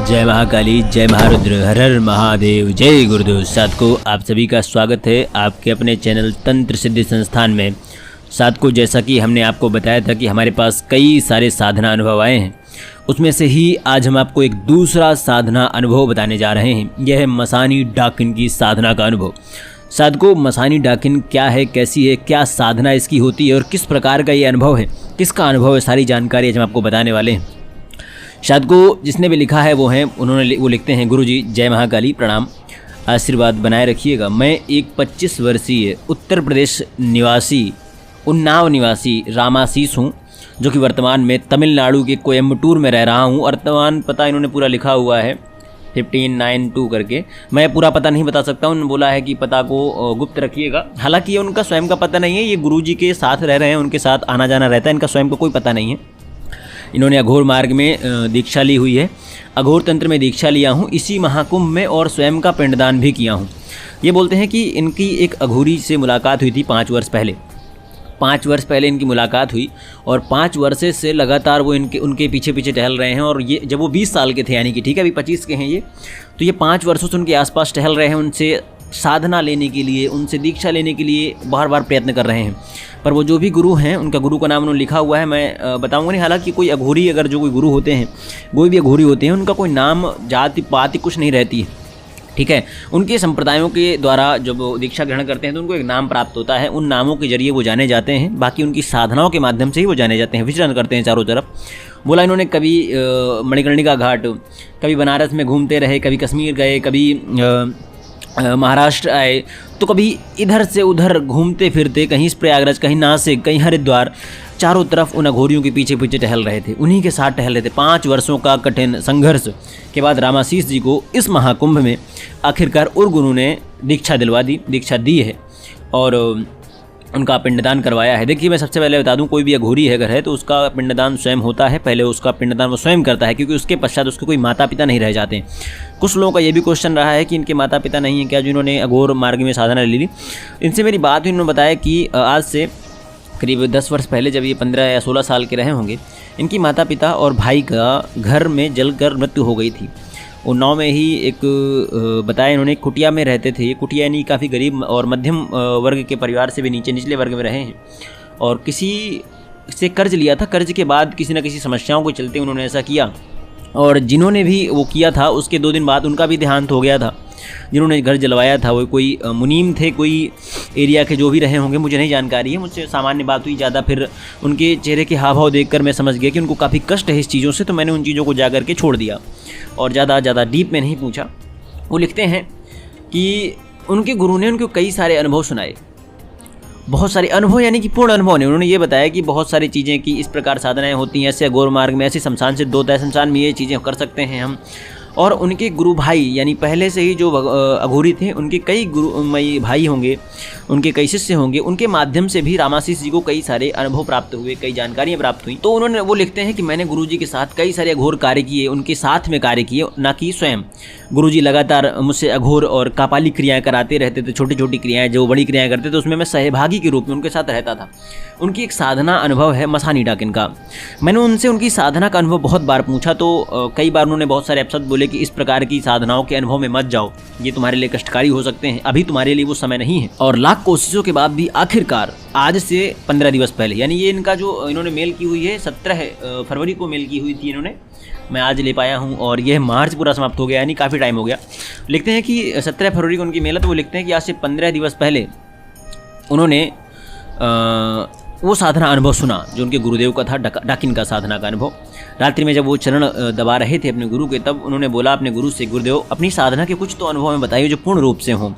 जय महाकाली, जय महारुद्र, हर हर महादेव, जय गुरुदेव। साधकों, आप सभी का स्वागत है आपके अपने चैनल तंत्र सिद्धि संस्थान में। साधकों, जैसा कि हमने आपको बताया था कि हमारे पास कई सारे साधना अनुभव आए हैं, उसमें से ही आज हम आपको एक दूसरा साधना अनुभव बताने जा रहे हैं। यह है मसानी डाकिन की साधना का अनुभव। साधकों, मसानी डाकिन क्या है, कैसी है, क्या साधना इसकी होती है और किस प्रकार का ये अनुभव है, किसका अनुभव है, सारी जानकारी आज हम आपको बताने वाले हैं। साधकों, जिसने भी लिखा है वो लिखते हैं, गुरुजी जय महाकाली, प्रणाम, आशीर्वाद बनाए रखिएगा। मैं एक 25 वर्षीय उत्तर प्रदेश निवासी, उन्नाव निवासी रामाशीष हूँ, जो कि वर्तमान में तमिलनाडु के कोयम्बटूर में रह रहा हूँ। वर्तमान पता इन्होंने पूरा लिखा हुआ है 1592 करके। मैं पूरा पता नहीं बता सकता, उन्होंने बोला है कि पता को गुप्त रखिएगा। हालांकि ये उनका स्वयं का पता नहीं है, ये गुरुजी के साथ रह रहे हैं, उनके साथ आना जाना रहता है, इनका स्वयं का कोई पता नहीं है। इन्होंने अघोर मार्ग में दीक्षा ली हुई है, अघोर तंत्र में दीक्षा लिया हूँ, इसी महाकुंभ में, और स्वयं का पिंडदान भी किया हूँ। ये बोलते हैं कि इनकी एक अघोरी से मुलाकात हुई थी 5 वर्ष पहले। 5 वर्ष पहले इनकी मुलाकात हुई और 5 वर्ष से लगातार वो उनके पीछे पीछे टहल रहे हैं। और ये जब वो 20 साल के थे, यानी कि ठीक है अभी 25 के हैं ये, तो ये 5 वर्षों से उनके आसपास टहल रहे हैं, उनसे साधना लेने के लिए, उनसे दीक्षा लेने के लिए बार बार प्रयत्न कर रहे हैं। पर वो जो भी गुरु हैं, उनका गुरु का नाम उन्होंने लिखा हुआ है, मैं बताऊंगा नहीं। हालांकि कोई अघोरी, अगर जो कोई गुरु होते हैं, कोई भी अघोरी होते हैं, उनका कोई नाम, जाति पाति कुछ नहीं रहती है, ठीक है। उनके संप्रदायों के द्वारा जब वो दीक्षा ग्रहण करते हैं तो उनको एक नाम प्राप्त होता है, उन नामों के जरिए वो जाने जाते हैं। बाकी उनकी साधनाओं के माध्यम से ही वो जाने जाते हैं, विचरण करते हैं चारों तरफ। बोला इन्होंने कभी मणिकर्णिका घाट, कभी बनारस में घूमते रहे, कभी कश्मीर गए, कभी महाराष्ट्र आए, तो कभी इधर से उधर घूमते फिरते, कहीं प्रयागराज, कहीं नासिक, कहीं हरिद्वार, चारों तरफ उन अघोरियों के पीछे पीछे टहल रहे थे, उन्हीं के साथ टहल रहे थे। 5 वर्षों का कठिन संघर्ष के बाद रामाशीष जी को इस महाकुंभ में आखिरकार उर गुरु ने दीक्षा दी है और उनका पिंडदान करवाया है। देखिए, मैं सबसे पहले बता दूं, कोई भी अघोरी है अगर है तो उसका पिंडदान स्वयं होता है। पहले उसका पिंडदान वो स्वयं करता है, क्योंकि उसके पश्चात उसके कोई माता पिता नहीं रह जाते हैं। कुछ लोगों का ये भी क्वेश्चन रहा है कि इनके माता पिता नहीं हैं क्या, जिन्होंने अघोर मार्ग में साधना ले ली। इनसे मेरी बात हुई, उन्होंने बताया कि आज से करीब 10 वर्ष पहले, जब ये 15 या 16 साल के रहे होंगे, इनकी माता पिता और भाई का घर में जलकर मृत्यु हो गई थी। उन्नाव में ही एक बताया इन्होंने, कुटिया में रहते थे। ये कुटिया यानी काफ़ी गरीब और मध्यम वर्ग के परिवार से भी निचले वर्ग में रहे हैं, और किसी से कर्ज लिया था। कर्ज के बाद किसी न किसी समस्याओं को चलते उन्होंने ऐसा किया, और जिन्होंने भी वो किया था उसके 2 दिन बाद उनका भी देहांत हो गया था। जिन्होंने घर जलवाया था वो कोई मुनीम थे, कोई एरिया के जो भी रहे होंगे, मुझे नहीं जानकारी है, मुझसे सामान्य बात हुई ज़्यादा। फिर उनके चेहरे के हाव भाव देखकर मैं समझ गया कि उनको काफ़ी कष्ट है इस चीज़ों से, तो मैंने उन चीज़ों को जा कर के छोड़ दिया और ज़्यादा डीप में नहीं पूछा। वो लिखते हैं कि उनके गुरु ने उनको कई सारे अनुभव सुनाए, बहुत सारे अनुभव, यानी कि पूर्ण अनुभव ने। उन्होंने ये बताया कि बहुत सारी चीज़ें कि इस प्रकार साधनाएं होती हैं, ऐसे अघोर मार्ग में, ऐसे शमशान से 2 तय शमशान में ये चीज़ें कर सकते हैं हम। और उनके गुरु भाई, यानी पहले से ही जो अघोरी थे, उनके कई गुरुमयी भाई होंगे, उनके कई शिष्य होंगे, उनके माध्यम से भी रामाशीष जी को कई सारे अनुभव प्राप्त हुए, कई जानकारियाँ प्राप्त हुई। तो उन्होंने वो लिखते हैं कि मैंने गुरुजी के साथ कई सारे अघोर कार्य किए, उनके साथ में कार्य किए, ना कि स्वयं। गुरुजी लगातार मुझसे अघोर और कापाली क्रियाएँ कराते रहते थे, छोटी छोटी क्रियाएँ, जो बड़ी क्रियाएँ करते थे उसमें मैं सहभागी के रूप में उनके साथ रहता था। उनकी एक साधना अनुभव है मसानी डाकिन का। मैंने उनसे उनकी साधना का अनुभव बहुत बार पूछा, तो कई बार उन्होंने बहुत सारे अपशब्द बोले कि इस प्रकार की साधनाओं के अनुभव में मत जाओ, ये तुम्हारे लिए कष्टकारी हो सकते हैं, अभी तुम्हारे लिए वो समय नहीं है। और लाख कोशिशों के बाद भी आखिरकार आज से 15 दिवस पहले, यानी ये इनका जो इन्होंने मेल की हुई है 17 फरवरी को मेल की हुई थी इन्होंने, मैं आज ले पाया हूँ, और यह मार्च पूरा समाप्त हो गया, यानी काफ़ी टाइम हो गया। लिखते हैं कि 17 फरवरी को उनकी मेल है, तो वो लिखते हैं कि आज से 15 दिवस पहले उन्होंने वो साधना अनुभव सुना जो उनके गुरुदेव का था, डाकिन का साधना का अनुभव। रात्रि में जब वो चरण दबा रहे थे अपने गुरु के, तब उन्होंने बोला अपने गुरु से, गुरुदेव अपनी साधना के कुछ तो अनुभव में बताइए जो पूर्ण रूप से हों।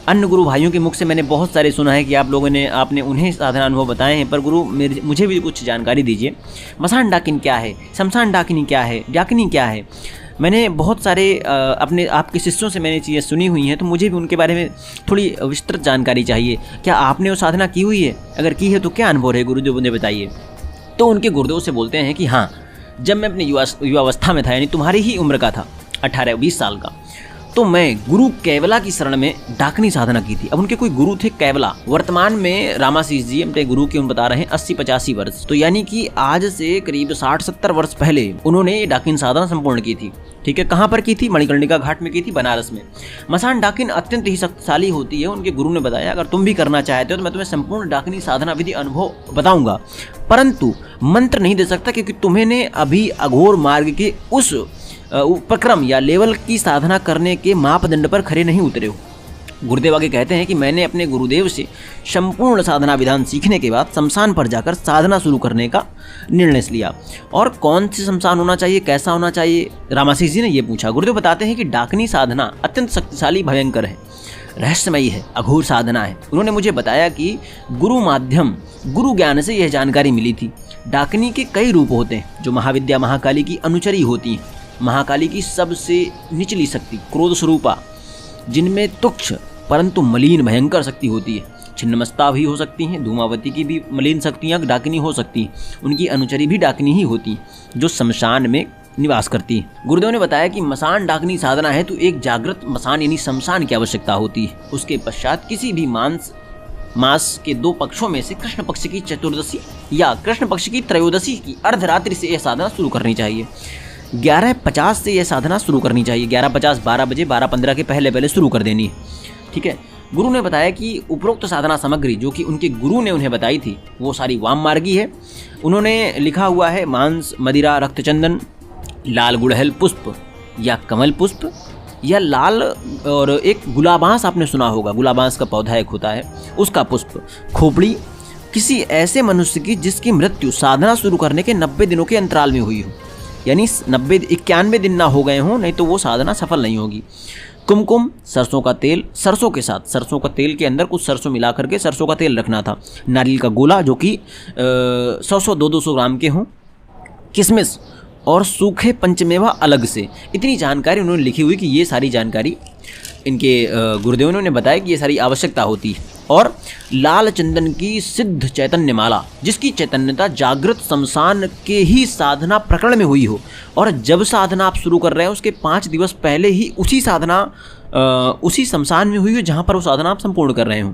अन्य गुरु भाइयों के मुख से मैंने बहुत सारे सुना है कि आपने उन्हें साधना अनुभव बताए हैं, पर गुरु मुझे भी कुछ जानकारी दीजिए। मसान डाकिन क्या है, शमशान डाकिनी क्या है, डाकिनी क्या है। मैंने बहुत सारे अपने आपके शिष्यों से मैंने चीज़ें सुनी हुई हैं, तो मुझे भी उनके बारे में थोड़ी विस्तृत जानकारी चाहिए। क्या आपने वो साधना की हुई है? अगर की है तो क्या अनुभव है गुरुदेव, मुझे बताइए। तो उनके गुरुदेव से बोलते हैं कि हाँ, जब मैं अपनी युवावस्था में था, यानी तुम्हारी ही उम्र का था, 18-20 साल का, तो मैं गुरु कैवला की शरण में डाकनी साधना की थी। अब उनके कोई गुरु थे कैवला। वर्तमान में रामाशीष जी अपने गुरु के बता रहे हैं 80-85 वर्ष, तो यानी कि आज से करीब 60-70 वर्ष पहले उन्होंने ये डाकिन साधना संपूर्ण की थी। ठीक है, कहाँ पर की थी? मणिकर्णिका घाट में की थी, बनारस में। मसान डाकिन अत्यंत ही शक्तिशाली होती है। उनके गुरु ने बताया अगर तुम भी करना चाहते हो तो मैं तुम्हें संपूर्ण डाकिनी साधना विधि अनुभव बताऊंगा, परंतु मंत्र नहीं दे सकता क्योंकि तुम्हें अभी अघोर मार्ग के उस उपक्रम या लेवल की साधना करने के मापदंड पर खरे नहीं उतरे हो। गुरुदेव आगे कहते हैं कि मैंने अपने गुरुदेव से संपूर्ण साधना विधान सीखने के बाद शमशान पर जाकर साधना शुरू करने का निर्णय लिया। और कौन से शमशान होना चाहिए, कैसा होना चाहिए, रामाशीष जी ने ये पूछा। गुरुदेव बताते हैं कि डाकनी साधना अत्यंत शक्तिशाली, भयंकर है, रहस्यमयी है, अघोर साधना है। उन्होंने मुझे बताया कि गुरु माध्यम, गुरु ज्ञान से यह जानकारी मिली थी। डाकनी के कई रूप होते हैं जो महाविद्या महाकाली की अनुचरी होती हैं। महाकाली की सबसे निचली शक्ति क्रोध स्वरूपा, जिनमें तुच्छ परंतु मलिन भयंकर शक्ति होती है। छिन्नमस्ता भी हो सकती हैं, धूमावती की भी मलिन शक्तियाँ डाकिनी हो सकती हैं। उनकी अनुचरी भी डाकिनी ही होती हैं जो शमशान में निवास करती है। गुरुदेव ने बताया कि मसान डाकनी साधना है तो एक जागृत मसान यानी शमशान की आवश्यकता होती है। उसके पश्चात किसी भी मास के 2 पक्षों में से कृष्ण पक्ष की चतुर्दशी या कृष्ण पक्ष की त्रयोदशी की अर्धरात्रि से यह साधना शुरू करनी चाहिए। 11:50 से यह साधना शुरू करनी चाहिए। 11:50 12 बजे 12:15 के पहले शुरू कर देनी है। ठीक है, गुरु ने बताया कि उपरोक्त साधना सामग्री जो कि उनके गुरु ने उन्हें बताई थी वो सारी वाम मार्गी है। उन्होंने लिखा हुआ है मांस, मदिरा, रक्तचंदन, लाल गुड़हल पुष्प या कमल पुष्प या लाल, और एक गुलाबांस आपने सुना होगा, गुलाबांस का पौधा एक होता है, उसका पुष्प, खोपड़ी किसी ऐसे मनुष्य की जिसकी मृत्यु साधना शुरू करने के 90 दिनों के अंतराल में हुई हो, यानी 91 दिन ना हो गए हों, नहीं तो वो साधना सफल नहीं होगी। कुमकुम, सरसों का तेल, सरसों के साथ, सरसों का तेल के अंदर कुछ सरसों मिला करके सरसों का तेल रखना था। नारियल का गोला जो कि 100-200 ग्राम के हों, किशमिश और सूखे पंचमेवा अलग से। इतनी जानकारी उन्होंने लिखी हुई कि ये सारी जानकारी इनके गुरुदेव ने बताया कि ये सारी आवश्यकता होती है। और लाल चंदन की सिद्ध चैतन्य माला जिसकी चैतन्यता जागृत शमशान के ही साधना प्रकरण में हुई हो, और जब साधना आप शुरू कर रहे हैं उसके 5 दिवस पहले ही उसी साधना उसी शमशान में हुई हो जहाँ पर वो साधना आप संपूर्ण कर रहे हों।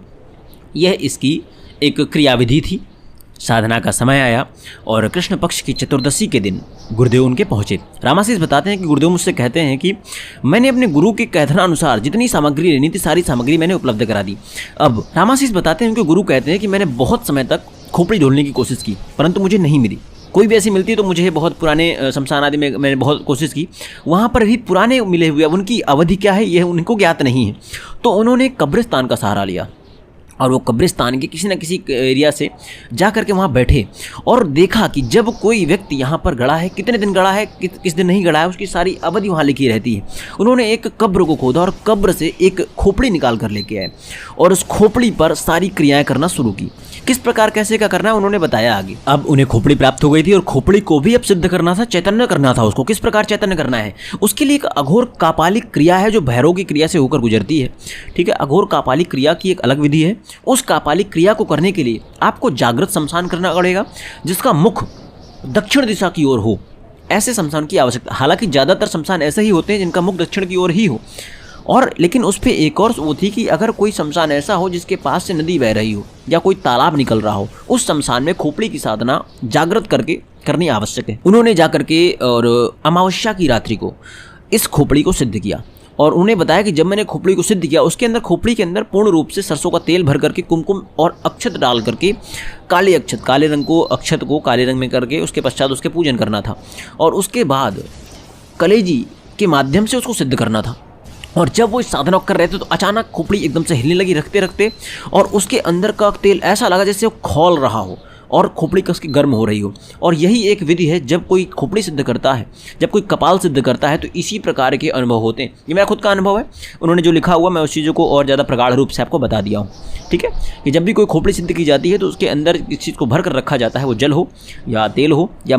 यह इसकी एक क्रियाविधि थी। साधना का समय आया और कृष्ण पक्ष की चतुर्दशी के दिन गुरुदेव उनके पहुँचे। रामाशीष बताते हैं कि गुरुदेव मुझसे कहते हैं कि मैंने अपने गुरु के कथनानुसार जितनी सामग्री लेनी थी सारी सामग्री मैंने उपलब्ध करा दी। अब रामाशीष बताते हैं, उनके गुरु कहते हैं कि मैंने बहुत समय तक खोपड़ी ढूंढने की कोशिश की परंतु मुझे नहीं मिली। कोई भी ऐसी मिलती तो मुझे बहुत पुराने शमशान आदि में मैंने बहुत कोशिश की, वहाँ पर भी पुराने मिले हुए, अब उनकी अवधि क्या है यह उनको ज्ञात नहीं है। तो उन्होंने कब्रिस्तान का सहारा लिया और वो कब्रिस्तान के किसी न किसी एरिया से जा करके वहाँ बैठे और देखा कि जब कोई व्यक्ति यहाँ पर गड़ा है, कितने दिन गड़ा है, किस दिन नहीं गड़ा है, उसकी सारी अवधि वहाँ लिखी रहती है। उन्होंने एक कब्र को खोदा और कब्र से एक खोपड़ी निकाल कर लेके आए और उस खोपड़ी पर सारी क्रियाएं करना शुरू की। किस प्रकार कैसे क्या करना है उन्होंने बताया आगे। अब उन्हें खोपड़ी प्राप्त हो गई थी और खोपड़ी को भी अब सिद्ध करना था, चैतन्य करना था उसको। किस प्रकार चैतन्य करना है, उसके लिए एक अघोर कापालिक क्रिया है जो भैरव की क्रिया से होकर गुजरती है। ठीक है, अघोर कापालिक क्रिया की एक अलग विधि है। उस कापालिक क्रिया को करने के लिए आपको जागृत शमशान करना पड़ेगा जिसका मुख दक्षिण दिशा की ओर हो। ऐसे शमशान की आवश्यकता, हालांकि ज़्यादातर शमशान ऐसे ही होते हैं जिनका मुख दक्षिण की ओर ही हो, और लेकिन उस पर एक और वो थी कि अगर कोई शमशान ऐसा हो जिसके पास से नदी बह रही हो या कोई तालाब निकल रहा हो, उस शमशान में खोपड़ी की साधना जागृत करके करनी आवश्यक है। उन्होंने जा करके और अमावस्या की रात्रि को इस खोपड़ी को सिद्ध किया और उन्हें बताया कि जब मैंने खोपड़ी को सिद्ध किया उसके अंदर, खोपड़ी के अंदर पूर्ण रूप से सरसों का तेल भर करके कुमकुम और अक्षत डाल करके काले अक्षत, काले रंग को, अक्षत को काले रंग में करके उसके पश्चात उसके पूजन करना था और उसके बाद कलेजी के माध्यम से उसको सिद्ध करना था। और जब वो इस साधना कर रहे थे तो अचानक खोपड़ी एकदम से हिलने लगी रखते रखते, और उसके अंदर का तेल ऐसा लगा जैसे वो खौल रहा हो और खोपड़ी कसके गर्म हो रही हो। और यही एक विधि है, जब कोई खोपड़ी सिद्ध करता है, जब कोई कपाल सिद्ध करता है तो इसी प्रकार के अनुभव होते हैं। ये मेरा खुद का अनुभव है, उन्होंने जो लिखा हुआ मैं उस चीज़ों को और ज़्यादा प्रगाढ़ रूप से आपको बता दिया हूँ। ठीक है, कि जब भी कोई खोपड़ी सिद्ध की जाती है तो उसके अंदर इस चीज़ को भर कर रखा जाता है, वो जल हो या तेल हो या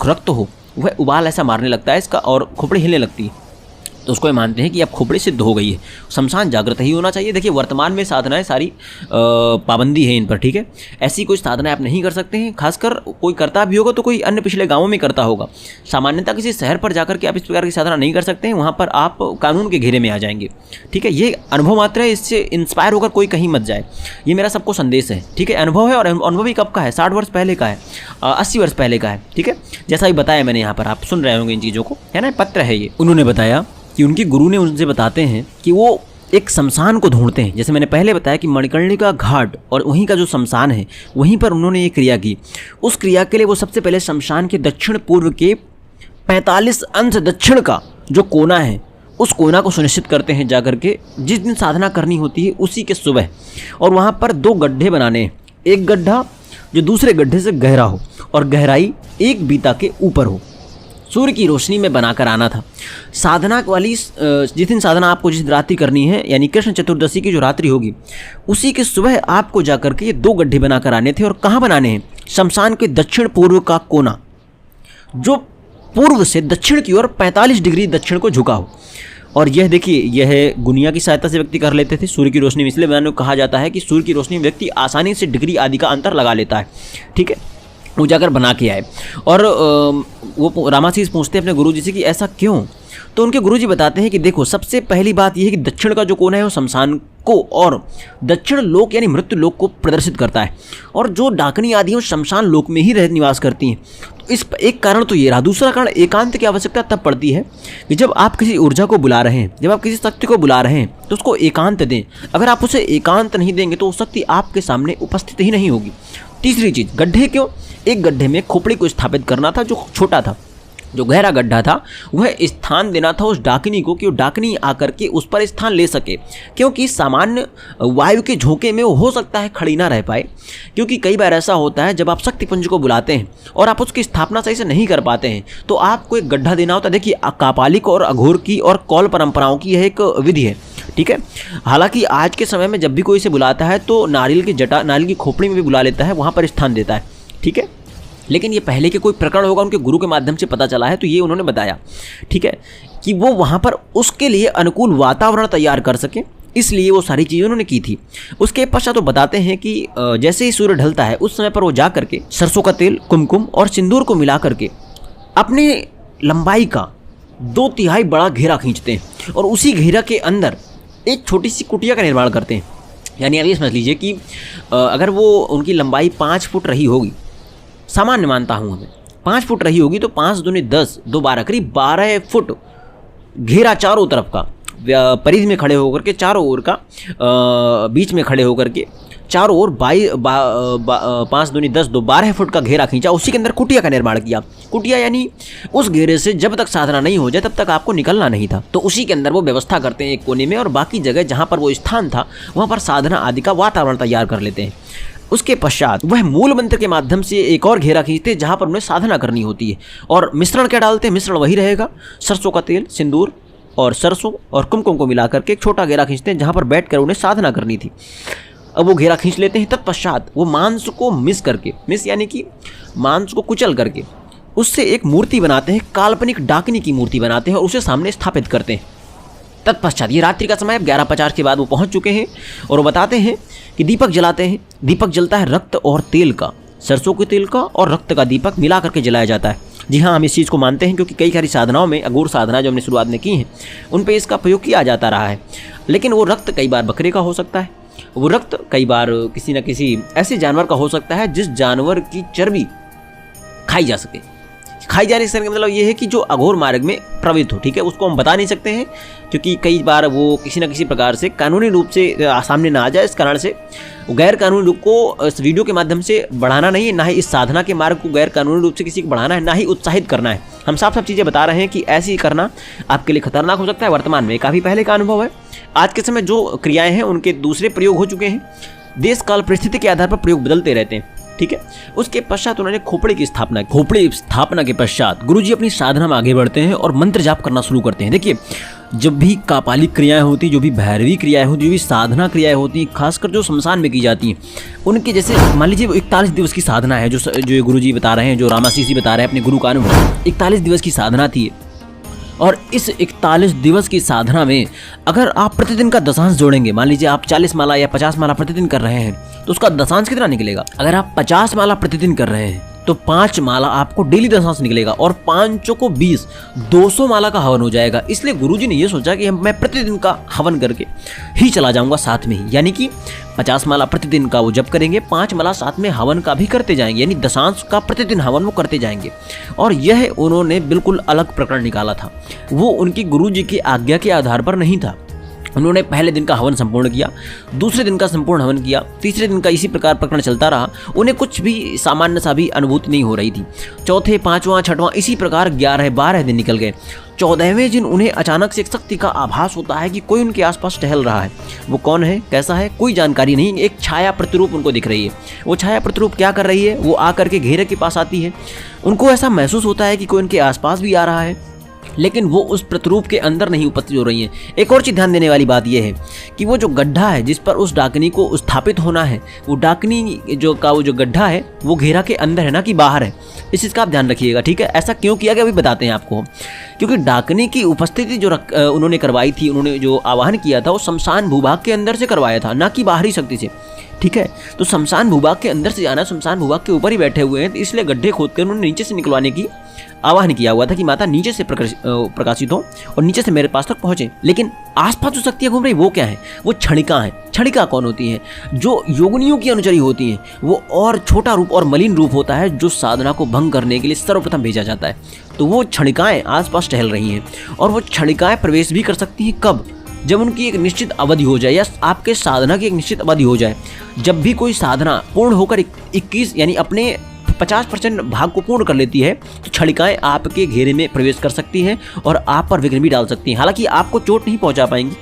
रक्त हो, वह उबाल ऐसा मारने लगता है इसका और खोपड़ी हिलने लगती है। तो उसको ये मानते हैं कि अब खोपड़ी सिद्ध हो गई है, शमशान जागृत ही होना चाहिए। देखिए वर्तमान में साधनाएं सारी पाबंदी है इन पर, ठीक है। ऐसी कोई साधनाएं आप नहीं कर सकते हैं, खासकर कोई करता भी होगा तो कोई अन्य पिछले गाँवों में करता होगा। सामान्यतः किसी शहर पर जाकर के आप इस प्रकार की साधना नहीं कर सकते हैं, वहाँ पर आप कानून के घेरे में आ जाएंगे, ठीक है। ये अनुभव मात्र है, इससे इंस्पायर होकर कोई कहीं मत जाए, ये मेरा सबको संदेश है, ठीक है। अनुभव है, और अनुभव ही कब का है, 60 वर्ष पहले का है, 80 वर्ष पहले का है, ठीक है। जैसा ही बताया मैंने यहाँ पर, आप सुन रहे होंगे इन चीज़ों को, है ना, पत्र है ये। उन्होंने बताया कि उनके गुरु ने उनसे बताते हैं कि वो एक शमशान को ढूंढते हैं। जैसे मैंने पहले बताया कि मणिकर्णिका घाट और वहीं का जो शमशान है, वहीं पर उन्होंने ये क्रिया की। उस क्रिया के लिए वो सबसे पहले शमशान के दक्षिण पूर्व के 45 अंश दक्षिण का जो कोना है, उस कोना को सुनिश्चित करते हैं जाकर के, जिस दिन साधना करनी होती है उसी के सुबह। और वहाँ पर 2 गड्ढे बनाने हैं, एक गड्ढा जो दूसरे गड्ढे से गहरा हो और गहराई एक बीता के ऊपर हो, सूर्य की रोशनी में बनाकर आना था। साधना वाली जिस दिन साधना आपको जिस रात्रि करनी है, यानी कृष्ण चतुर्दशी की जो रात्रि होगी, उसी के सुबह आपको जाकर के ये 2 गड्ढे बनाकर आने थे। और कहाँ बनाने हैं? शमशान के दक्षिण पूर्व का कोना, जो पूर्व से दक्षिण की ओर 45 डिग्री दक्षिण को झुका हो। और यह देखिए, यह गुनिया की सहायता से व्यक्ति कर लेते थे सूर्य की रोशनी में। इसलिए मैंने कहा जाता है कि सूर्य की रोशनी में व्यक्ति आसानी से डिग्री आदि का अंतर लगा लेता है, ठीक है। वो जाकर बना के आए, और वो रामाशीष पूछते हैं अपने गुरुजी से कि ऐसा क्यों? तो उनके गुरुजी बताते हैं कि देखो, सबसे पहली बात यह है कि दक्षिण का जो कोना है वो शमशान को और दक्षिण लोक यानी मृत्यु लोक को प्रदर्शित करता है। और जो डाकनी आदि हैं शमशान लोक में ही रह निवास करती हैं। तो इस एक कारण तो ये रहा। दूसरा कारण, एकांत की आवश्यकता तब पड़ती है कि जब आप किसी ऊर्जा को बुला रहे हैं, जब आप किसी शक्ति को बुला रहे हैं, तो उसको एकांत दें। अगर आप उसे एकांत नहीं देंगे तो वो शक्ति आपके सामने उपस्थित ही नहीं होगी। तीसरी चीज़, गड्ढे क्यों? एक गड्ढे में खोपड़ी को स्थापित करना था, जो छोटा था, जो गहरा गड्ढा था, वह स्थान देना था उस डाकिनी को, कि वो डाकिनी आकर के उस पर स्थान ले सके। क्योंकि सामान्य वायु के झोंके में वो हो सकता है खड़ी ना रह पाए, क्योंकि कई बार ऐसा होता है जब आप शक्तिपुंज को बुलाते हैं और आप उसकी स्थापना सही से नहीं कर पाते हैं, तो आपको एक गड्ढा देना होता है। देखिए, कापालिक और अघोर की और कौल परंपराओं की यह एक विधि है, ठीक है। हालांकि आज के समय में जब भी कोई इसे बुलाता है तो नारियल की जटा, नारियल की खोपड़ी में भी बुला लेता है, वहाँ पर स्थान देता है, ठीक है। लेकिन ये पहले के कोई प्रकरण होगा, उनके गुरु के माध्यम से पता चला है, तो ये उन्होंने बताया, ठीक है, कि वो वहाँ पर उसके लिए अनुकूल वातावरण तैयार कर सकें, इसलिए वो सारी चीज़ें उन्होंने की थी। उसके पश्चात तो बताते हैं कि जैसे ही सूर्य ढलता है उस समय पर वो जा करके सरसों का तेल, कुमकुम और सिंदूर को मिला करके अपने लंबाई का 2/3 बड़ा घेरा खींचते हैं, और उसी घेरा के अंदर एक छोटी सी कुटिया का निर्माण करते हैं। यानी आप ये समझ लीजिए कि अगर वो उनकी लंबाई 5 फुट रही होगी, सामान्य मानता हूँ हमें 5 फुट रही होगी, तो 5 दूनी 10, 2 12, करीब 12 फुट घेरा चारों तरफ का, परिधि में खड़े होकर के चारों ओर का, बीच में खड़े होकर के चारों ओर 5 दूनी 10, 2 12 फुट का घेरा खींचा। उसी के अंदर कुटिया का निर्माण किया। कुटिया यानी उस घेरे से जब तक साधना नहीं हो जाए तब तक आपको निकलना नहीं था। तो उसी के अंदर वो व्यवस्था करते हैं एक कोने में, और बाकी जगह जहाँ पर वो स्थान था वहाँ पर साधना आदि का वातावरण तैयार कर लेते हैं। उसके पश्चात वह मूल मंत्र के माध्यम से एक और घेरा खींचते हैं जहाँ पर उन्हें साधना करनी होती है। और मिश्रण क्या डालते हैं? मिश्रण वही रहेगा, सरसों का तेल, सिंदूर और सरसों और कुमकुम को मिलाकर के एक छोटा घेरा खींचते हैं जहाँ पर बैठकर उन्हें साधना करनी थी। अब वो घेरा खींच लेते हैं। तत्पश्चात वो मांस को मिस करके, मिस यानी कि मांस को कुचल करके उससे एक मूर्ति बनाते हैं, काल्पनिक डाकिनी की मूर्ति बनाते हैं और उसे सामने स्थापित करते हैं। तत्पश्चात ये रात्रि का समय, अब 11:50 के बाद वो पहुंच चुके हैं, और वो बताते हैं कि दीपक जलाते हैं। दीपक जलता है रक्त और तेल का, सरसों के तेल का और रक्त का दीपक मिला करके जलाया जाता है। जी हाँ, हम इस चीज़ को मानते हैं क्योंकि कई सारी साधनाओं में, अघोर साधना जो हमने शुरुआत में की हैं, उन पर इसका प्रयोग किया जाता रहा है। लेकिन वो रक्त कई बार बकरे का हो सकता है, वो रक्त कई बार किसी न किसी ऐसे जानवर का हो सकता है जिस जानवर की चर्बी खाई जा सके। खाई जाने से मतलब ये है कि जो अघोर मार्ग में प्रवृत्त हो, ठीक है, उसको हम बता नहीं सकते हैं क्योंकि कई बार वो किसी न किसी प्रकार से कानूनी रूप से सामने ना आ जाए। इस कारण से गैर कानूनी रूप को इस वीडियो के माध्यम से बढ़ाना नहीं है, ना ही इस साधना के मार्ग को गैर कानूनी रूप से किसी को बढ़ाना है, ना ही उत्साहित करना है। हम साफ चीज़ें बता रहे हैं कि ऐसे ही करना आपके लिए खतरनाक हो सकता है। वर्तमान में काफ़ी पहले का अनुभव है। आज के समय जो क्रियाएँ हैं उनके दूसरे प्रयोग हो चुके हैं। देश काल परिस्थिति के आधार पर प्रयोग बदलते रहते हैं, ठीक है। उसके पश्चात उन्होंने खोपड़ी की स्थापना की। खोपड़ी स्थापना के पश्चात गुरुजी अपनी साधना में आगे बढ़ते हैं और मंत्र जाप करना शुरू करते हैं। देखिए, जब भी कापालिक क्रियाएं होती, जो भी भैरवी क्रियाएं होती, जो भी साधना क्रियाएं होती, खासकर जो शमशान में की जाती हैं, उनकी जैसे मान लीजिए 41 दिवस की साधना है, जो गुरुजी बता रहे हैं, जो रामाशीष जी बता रहे हैं अपने गुरु का अनुभव। 41 दिवस की साधना थी, और इस 41 दिवस की साधना में अगर आप प्रतिदिन का दशांश जोड़ेंगे, मान लीजिए आप 40 माला या 50 माला प्रतिदिन कर रहे हैं, तो उसका दशांश कितना निकलेगा। अगर आप 50 माला प्रतिदिन कर रहे हैं तो 5 माला आपको डेली दशांश निकलेगा और 5 को 20, 200 माला का हवन हो जाएगा। इसलिए गुरुजी ने ये सोचा कि मैं प्रतिदिन का हवन करके ही चला जाऊंगा साथ में ही, यानी कि 50 माला प्रतिदिन का वो जप करेंगे, 5 माला साथ में हवन का भी करते जाएंगे, यानी दशांश का प्रतिदिन हवन वो करते जाएंगे। और यह उन्होंने बिल्कुल अलग प्रकरण निकाला था, वो उनकी गुरुजी की आज्ञा के आधार पर नहीं था। उन्होंने पहले दिन का हवन संपूर्ण किया, दूसरे दिन का संपूर्ण हवन किया, तीसरे दिन का इसी प्रकार प्रकरण चलता रहा। उन्हें कुछ भी सामान्य सा भी अनुभूति नहीं हो रही थी। चौथे, पांचवां, छठवां इसी प्रकार 11-12 दिन निकल गए। 14वें दिन उन्हें अचानक से एक शक्ति का आभास होता है कि कोई उनके आसपास टहल रहा है। वो कौन है, कैसा है, कोई जानकारी नहीं। एक छाया प्रतिरूप उनको दिख रही है। वो छाया प्रतिरूप क्या कर रही है, वो आकर के घेरे के पास आती है। उनको ऐसा महसूस होता है कि कोई उनके आसपास भी आ रहा है, लेकिन वो उस प्रतिरूप के अंदर नहीं उपस्थित हो रही है। एक और चीज़ ध्यान देने वाली बात यह है कि वो जो गड्ढा है जिस पर उस डाकनी को स्थापित होना है, वो डाकनी वो जो गड्ढा है वो घेरा के अंदर है, ना कि बाहर है। इस चीज़ का आप ध्यान रखिएगा, ठीक है। ऐसा क्यों किया गया अभी बताते हैं आपको। क्योंकि डाकनी की उपस्थिति जो उन्होंने करवाई थी, उन्होंने जो आवाहन किया था वो शमशान भूभाग के अंदर से करवाया था, ना कि बाहरी शक्ति से, ठीक है। तो शमशान भूभाग के अंदर से जाना, शमशान भूभाग के ऊपर ही बैठे हुए हैं, तो इसलिए गड्ढे खोद कर उन्होंने नीचे से निकलवाने की आवाहन किया हुआ था कि माता नीचे से प्रकाशित हो और नीचे से मेरे पास तक पहुंचे। लेकिन आसपास जो शक्तियां घूम रही वो क्या है, वो क्षणिका है। क्षणिका कौन होती है, जो योगिनियों की अनुचरी होती हैं। वो और छोटा रूप और मलिन रूप होता है जो साधना को भंग करने के लिए सर्वप्रथम भेजा जाता है। तो वो क्षणिकाएं आसपास टहल रही हैं और वो क्षणिकाएं प्रवेश भी कर सकती हैं कब, जब उनकी एक निश्चित अवधि हो जाए या आपके साधना की एक निश्चित अवधि हो जाए। जब भी कोई साधना पूर्ण होकर 21 यानी अपने 50% भाग को पूर्ण कर लेती है तो क्षणिकाएं आपके घेरे में प्रवेश कर सकती हैं और आप पर विघ्न भी डाल सकती हैं। हालांकि आपको चोट नहीं पहुंचा पाएंगी,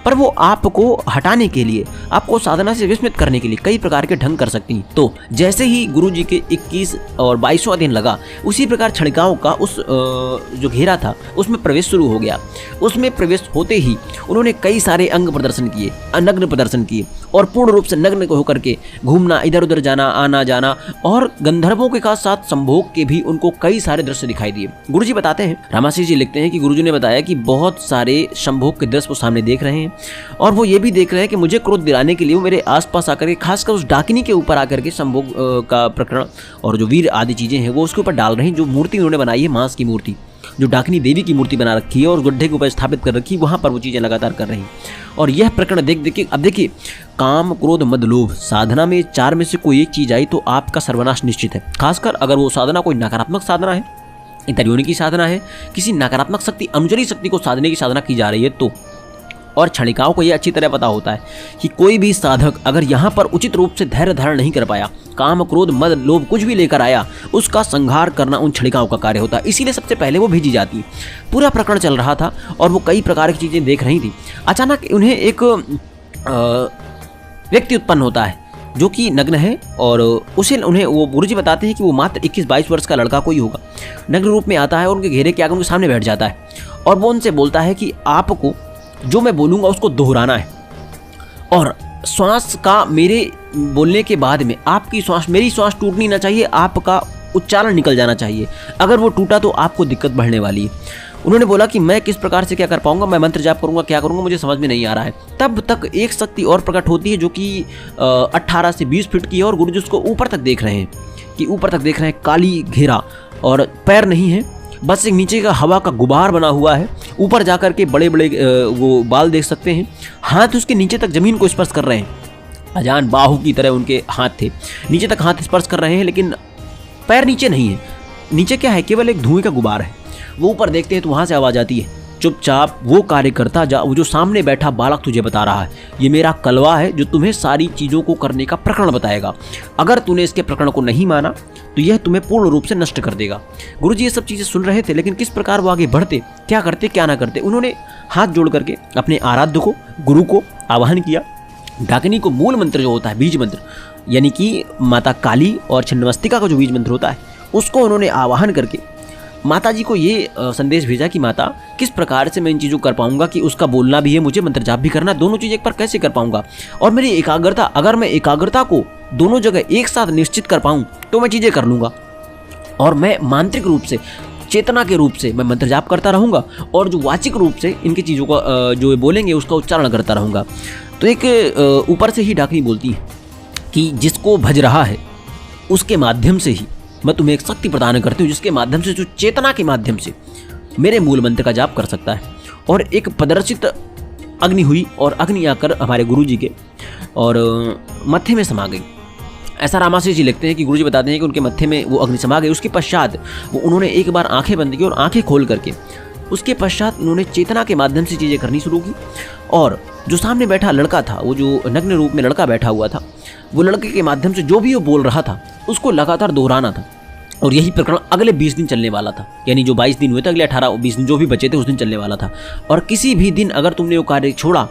पर वो आपको हटाने के लिए, आपको साधना से विस्मित करने के लिए कई प्रकार के ढंग कर सकती हैं। तो जैसे ही गुरुजी के 21 और 22वां दिन लगा, उसी प्रकार क्षणिकाओं का उस जो घेरा था उसमें प्रवेश शुरू हो गया। उसमें प्रवेश होते ही उन्होंने कई सारे अंग प्रदर्शन किए, नग्न प्रदर्शन किए और पूर्ण रूप से नग्न होकर के घूमना, इधर उधर जाना, आना जाना, और गंधर्वों के साथ संभोग के भी उनको कई सारे दृश्य दिखाई दिए। गुरुजी बताते हैं, रामाशीष जी लिखते हैं कि गुरुजी ने बताया कि बहुत सारे संभोग के दृश्य वो सामने देख रहे हैं और वो ये भी देख रहे हैं कि मुझे क्रोध दिलाने के लिए वो मेरे आसपास आकर के, खासकर उस डाकिनी के ऊपर आकर के संभोग का प्रकरण और जो वीर आदि चीजें हैं वो उसके ऊपर डाल रहे हैं। जो मूर्ति उन्होंने बनाई है, मांस की मूर्ति, जो डाकिनी देवी की मूर्ति बना रखी है और गड्ढे के ऊपर स्थापित कर रखी है, वहां पर वो चीजें लगातार कर रही हैं। और यह प्रकरण देख देख के, अब देखिए, काम, क्रोध, मद, लोभ, साधना में 4 में से कोई एक चीज आई तो आपका सर्वनाश निश्चित है। खासकर अगर वो साधना कोई नकारात्मक साधना है, इतरियों की साधना है, किसी नकारात्मक शक्ति, अनुचरी शक्ति को साधने की साधना की जा रही है तो। और क्षणिकाओं को यह अच्छी तरह पता होता है कि कोई भी साधक अगर यहाँ पर उचित रूप से धैर्य धारण नहीं कर पाया, काम, क्रोध, मद, लोभ कुछ भी लेकर आया, उसका संहार करना उन क्षणिकाओं का कार्य होता है। इसीलिए सबसे पहले वो भेजी जाती है। पूरा प्रकरण चल रहा था और वो कई प्रकार की चीज़ें देख रही थी। अचानक उन्हें एक व्यक्ति उत्पन्न होता है जो कि नग्न है और उसे उन्हें वो गुरुजी बताते हैं कि वो मात्र 21-22 वर्ष का लड़का कोई होगा। नग्न रूप में आता है और उनके घेरे के आगे उनके सामने बैठ जाता है और वो उनसे बोलता है कि आपको जो मैं बोलूँगा उसको दोहराना है और श्वास का मेरे बोलने के बाद में आपकी श्वास, मेरी श्वास टूटनी ना चाहिए, आपका उच्चारण निकल जाना चाहिए। अगर वो टूटा तो आपको दिक्कत बढ़ने वाली है। उन्होंने बोला कि मैं किस प्रकार से क्या कर पाऊंगा, मैं मंत्र जाप करूंगा, क्या करूंगा, मुझे समझ में नहीं आ रहा है। तब तक एक शक्ति और प्रकट होती है जो कि 18 से 20 फीट की है और गुरुजी उसको ऊपर तक देख रहे हैं कि ऊपर तक देख रहे हैं, काली घेरा और पैर नहीं है, बस एक नीचे का हवा का गुबार बना हुआ है। ऊपर जाकर के बड़े बड़े वो बाल देख सकते हैं। हाथ उसके नीचे तक जमीन को स्पर्श कर रहे हैं, अजान बाहु की तरह उनके हाथ थे, नीचे तक हाथ स्पर्श कर रहे हैं, लेकिन पैर नीचे नहीं है। नीचे क्या है, केवल एक धुएं का गुबार है। वो ऊपर देखते हैं तो वहाँ से आवाज़ आती है, चुपचाप वो कार्य करता जा, वो जो सामने बैठा बालक तुझे बता रहा है, ये मेरा कलवा है जो तुम्हें सारी चीज़ों को करने का प्रकरण बताएगा। अगर तूने इसके प्रकरण को नहीं माना तो यह तुम्हें पूर्ण रूप से नष्ट कर देगा। गुरुजी ये सब चीज़ें सुन रहे थे, लेकिन किस प्रकार वो आगे बढ़ते, क्या करते क्या ना करते। उन्होंने हाथ जोड़ करके अपने आराध्य को, गुरु को आवाहन किया। डाकिनी को मूल मंत्र जो होता है, बीज मंत्र, यानी कि माता काली और छिन्नमस्तिका का जो बीज मंत्र होता है, उसको उन्होंने आवाहन करके माता जी को ये संदेश भेजा कि माता, किस प्रकार से मैं इन चीज़ों को कर पाऊंगा कि उसका बोलना भी है, मुझे मंत्र जाप भी करना, दोनों चीज़ एक पर कैसे कर पाऊंगा। और मेरी एकाग्रता, अगर मैं एकाग्रता को दोनों जगह एक साथ निश्चित कर पाऊँ तो मैं चीज़ें कर लूँगा। और मैं मांत्रिक रूप से चेतना के रूप से मैं मंत्र जाप करता रहूँगा और जो वाचिक रूप से इनकी चीज़ों का जो बोलेंगे उसका उच्चारण करता रहूँगा। तो एक ऊपर से ही डाकनी बोलती है कि जिसको भज रहा है उसके माध्यम से ही मैं तुम्हें एक शक्ति प्रदान करती हूँ, जिसके माध्यम से, जो चेतना के माध्यम से मेरे मूल मंत्र का जाप कर सकता है। और एक प्रदर्शित अग्नि हुई और अग्नि आकर हमारे गुरुजी के और मत्थे में समा गई। ऐसा रामाशय जी लिखते हैं कि गुरुजी बताते हैं कि उनके मत्थे में वो अग्नि समा गई। उसके पश्चात वो उन्होंने एक बार आंखें बंद की और आंखें खोल करके उसके पश्चात उन्होंने चेतना के माध्यम से चीज़ें करनी शुरू की। और जो सामने बैठा लड़का था, वो जो नग्न रूप में लड़का बैठा हुआ था, वो लड़के के माध्यम से जो भी वो बोल रहा था उसको लगातार दोहराना था। और यही प्रकरण अगले 20 दिन चलने वाला था, यानी जो 22 दिन हुए थे, अगले 18-20 दिन जो भी बचे थे उस दिन चलने वाला था। और किसी भी दिन अगर तुमने वो कार्य छोड़ा,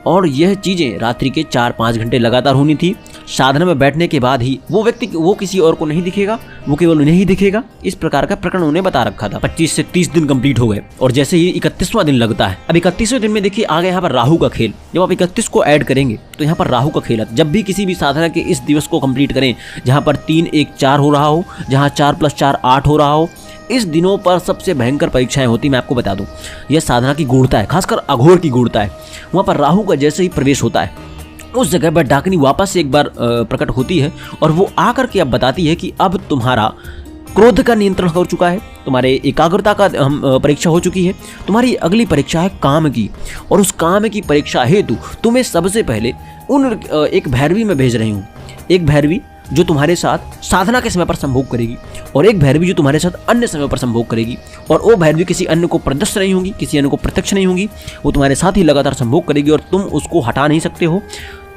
और यह चीज़ें रात्रि के 4-5 घंटे लगातार होनी थी, साधना में बैठने के बाद ही वो व्यक्ति, वो किसी और को नहीं दिखेगा, वो केवल उन्हें ही दिखेगा। इस प्रकार का प्रकरण उन्हें बता रखा था। 25 से 30 दिन कंप्लीट हो गए और जैसे ही 31वां दिन लगता है, अब 31वें दिन में देखिए आ गया यहाँ पर राहु का खेल। जब आप 31 को ऐड करेंगे तो यहाँ पर राहु का खेल है। जब भी किसी भी साधना के इस दिवस को कंप्लीट करें जहाँ पर 3-1-4 हो रहा हो, जहाँ 4+4 8 हो रहा हो, इस दिनों पर सबसे भयंकर परीक्षाएं होती। मैं आपको बता दूं, यह साधना की गूढ़ता है, खासकर अघोर की गूढ़ता है। वहाँ पर राहु का जैसे ही प्रवेश होता है, उस जगह पर डाकनी वापस से एक बार प्रकट होती है और वो आकर के अब बताती है कि अब तुम्हारा क्रोध का नियंत्रण हो चुका है, तुम्हारे एकाग्रता का परीक्षा हो चुकी है, तुम्हारी अगली परीक्षा है काम की। और उस काम की परीक्षा हेतु तुम्हें सबसे पहले एक भैरवी में भेज रही हूँ। एक भैरवी जो तुम्हारे साथ साधना के समय पर संभोग करेगी और एक भैरवी जो तुम्हारे साथ अन्य समय पर संभोग करेगी। और वो भैरवी किसी अन्य को प्रदर्श नहीं होगी, किसी अन्य को प्रत्यक्ष नहीं होगी, वो तुम्हारे साथ ही लगातार संभोग करेगी और तुम उसको हटा नहीं सकते हो।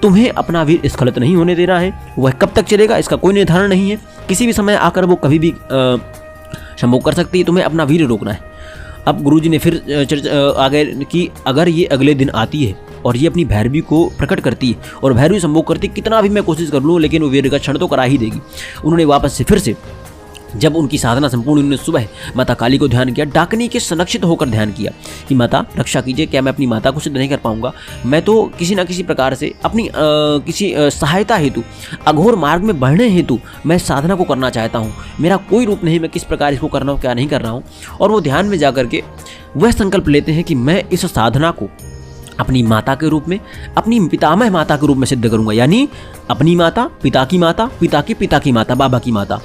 तुम्हें अपना वीर स्खलित नहीं होने देना है। वह कब तक चलेगा इसका कोई निर्धारण नहीं है, किसी भी समय आकर वो कभी भी संभोग कर सकती है। तुम्हें अपना वीर रोकना है। अब गुरुजी ने फिर चर्चा आगे कि अगर ये अगले दिन आती है और ये अपनी भैरवी को प्रकट करती है और भैरवी संभोग करती, कितना भी मैं कोशिश कर लूँ लेकिन वो वीर का क्षण तो करा ही देगी। उन्होंने वापस से फिर से जब उनकी साधना संपूर्ण, उन्होंने सुबह माता काली को ध्यान किया, डाकनी के संरक्षित होकर ध्यान किया कि माता रक्षा कीजिए। क्या मैं अपनी माता को सिद्ध नहीं कर पाऊंगा? मैं तो किसी न किसी प्रकार से अपनी किसी सहायता हेतु, अघोर मार्ग में बढ़ने हेतु मैं साधना को करना चाहता हूँ। मेरा कोई रूप नहीं, मैं किस प्रकार इसको कर रहा हूँ, क्या नहीं कर रहा हूँ। और वो ध्यान में जा करके वह संकल्प लेते हैं कि मैं इस साधना को अपनी माता के रूप में, अपनी पितामह माता के रूप में सिद्ध करूंगा। यानी अपनी माता, पिता की माता, पिता की पिता की माता, बाबा की माता,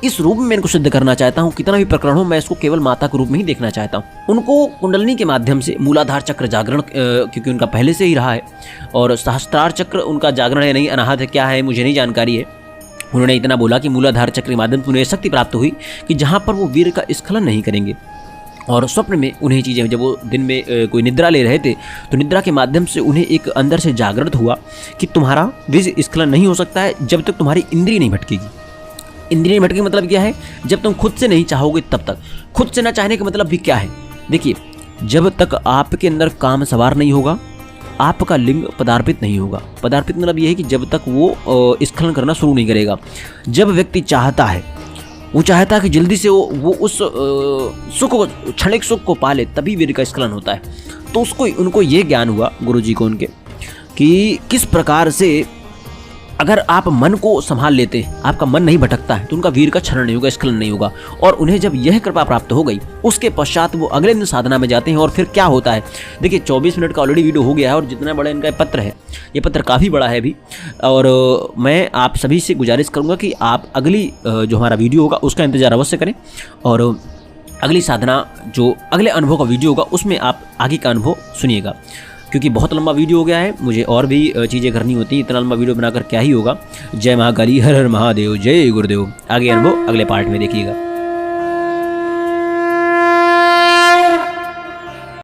इस रूप में मैं इनको सिद्ध करना चाहता हूँ। कितना भी प्रकरण हो, मैं इसको केवल माता के रूप में ही देखना चाहता हूँ। उनको कुंडलिनी के माध्यम से मूलाधार चक्र जागरण, क्योंकि उनका पहले से ही रहा है, और सहस्त्रार चक्र उनका जागरण है नहीं, अनाहत है, क्या है मुझे नहीं जानकारी है। उन्होंने इतना बोला कि मूलाधार चक्र के माध्यम से उन्हें शक्ति प्राप्त हुई कि जहाँ पर वो वीर का स्खलन नहीं करेंगे। और स्वप्न में उन्हें चीज़ें, जब वो दिन में कोई निद्रा ले रहे थे तो निद्रा के माध्यम से उन्हें एक अंदर से जागृत हुआ कि तुम्हारा बीज स्खलन नहीं हो सकता है जब तक तुम्हारी इंद्रिय नहीं भटकेगी। इंद्रिय भटकेगी मतलब क्या है? जब तुम खुद से नहीं चाहोगे तब तक। खुद से ना चाहने का मतलब भी क्या है? देखिए, जब तक आपके अंदर काम सवार नहीं होगा, आपका लिंग पदार्पित नहीं होगा। पदार्पित मतलब यह है कि जब तक वो स्खलन करना शुरू नहीं करेगा। जब व्यक्ति चाहता है, वो चाहता है कि जल्दी से वो उस सुख को, क्षणिक सुख को पाले, तभी वीर का स्खलन होता है। तो उनको ये ज्ञान हुआ गुरुजी को उनके कि किस प्रकार से अगर आप मन को संभाल लेते हैं, आपका मन नहीं भटकता है, तो उनका वीर का क्षरण नहीं होगा, स्खलन नहीं होगा। और उन्हें जब यह कृपा प्राप्त हो गई, उसके पश्चात वो अगले दिन साधना में जाते हैं। और फिर क्या होता है, देखिए 24 मिनट का ऑलरेडी वीडियो हो गया है और जितना बड़ा इनका पत्र है, ये पत्र काफ़ी बड़ा है अभी। और मैं आप सभी से गुजारिश करूँगा कि आप अगली जो हमारा वीडियो होगा उसका इंतज़ार अवश्य करें, और अगली साधना जो अगले अनुभव का वीडियो होगा उसमें आप आगे का अनुभव सुनिएगा। क्योंकि बहुत लंबा वीडियो हो गया है, मुझे और भी चीज़ें करनी होती हैं, इतना लंबा वीडियो बनाकर क्या ही होगा। जय महाकाली, हर हर महादेव, जय गुरुदेव। आगे अनुभव अगले पार्ट में देखिएगा।